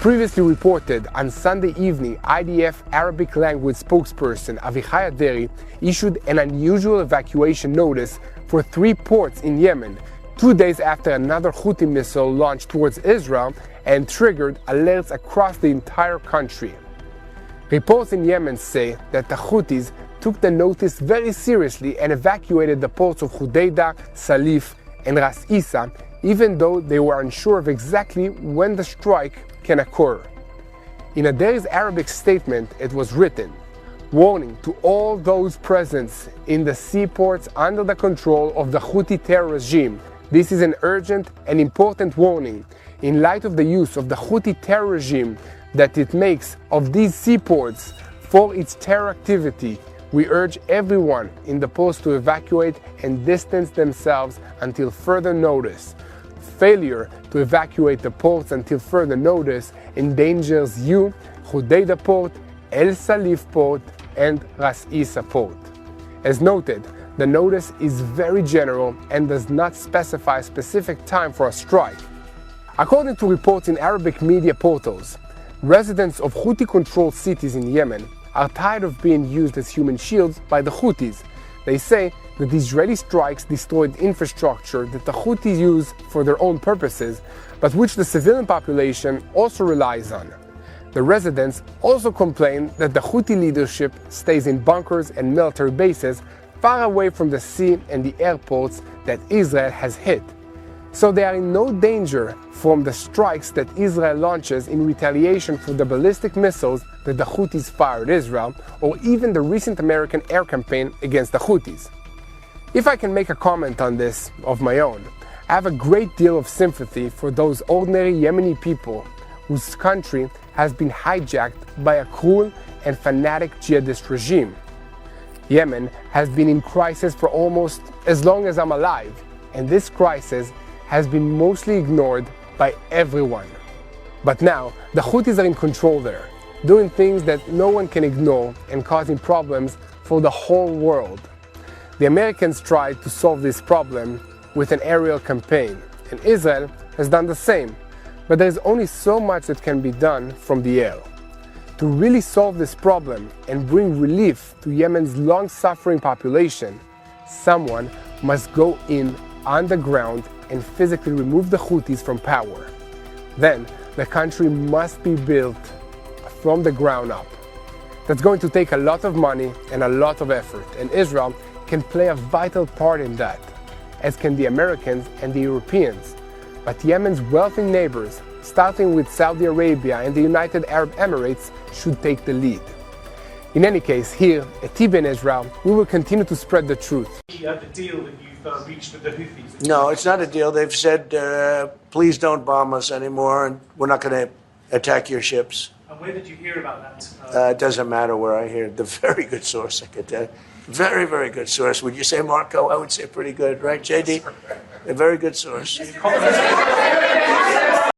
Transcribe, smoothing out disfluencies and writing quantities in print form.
previously reported, on Sunday evening, IDF Arabic language spokesperson Avichai Aderi issued an unusual evacuation notice for 3 ports in Yemen, 2 days after another Houthi missile launched towards Israel and triggered alerts across the entire country. Reports in Yemen say that the Houthis took the notice very seriously and evacuated the ports of Hodeidah, Salif, and Ras Isa, even though they were unsure of exactly when the strike can occur. In Aderi's Arabic statement, it was written, "Warning to all those present in the seaports under the control of the Houthi terror regime. This is an urgent and important warning. In light of the use of the Houthi terror regime that it makes of these seaports for its terror activity, we urge everyone in the post to evacuate and distance themselves until further notice. Failure to evacuate the ports until further notice endangers you, Hodeidah Port, El Salif Port, and Ras Isa Port." As noted, the notice is very general and does not specify a specific time for a strike. According to reports in Arabic media portals, residents of Houthi-controlled cities in Yemen are tired of being used as human shields by the Houthis. They say that the Israeli strikes destroyed infrastructure that the Houthis use for their own purposes, but which the civilian population also relies on. The residents also complain that the Houthi leadership stays in bunkers and military bases far away from the sea and the airports that Israel has hit. So they are in no danger from the strikes that Israel launches in retaliation for the ballistic missiles that the Houthis fire at Israel, or even the recent American air campaign against the Houthis. If I can make a comment on this of my own, I have a great deal of sympathy for those ordinary Yemeni people whose country has been hijacked by a cruel and fanatic jihadist regime. Yemen has been in crisis for almost as long as I'm alive, and this crisis has been mostly ignored by everyone. But now, the Houthis are in control there, doing things that no one can ignore and causing problems for the whole world. The Americans tried to solve this problem with an aerial campaign, and Israel has done the same, but there is only so much that can be done from the air. To really solve this problem and bring relief to Yemen's long-suffering population, someone must go in on the ground and physically remove the Houthis from power. Then, the country must be built from the ground up. That's going to take a lot of money and a lot of effort, and Israel can play a vital part in that, as can the Americans and the Europeans. But Yemen's wealthy neighbors, starting with Saudi Arabia and the United Arab Emirates, should take the lead. In any case, here at TV in Israel, we will continue to spread the truth. The deal that you've reached with the Houthis? No, it's not a deal. They've said, please don't bomb us anymore, and we're not going to attack your ships. And where did you hear about that? It doesn't matter where I hear it. The very good source, I could tell you. Very, very good source. Would you say, Marco? I would say pretty good, right, JD? A very good source.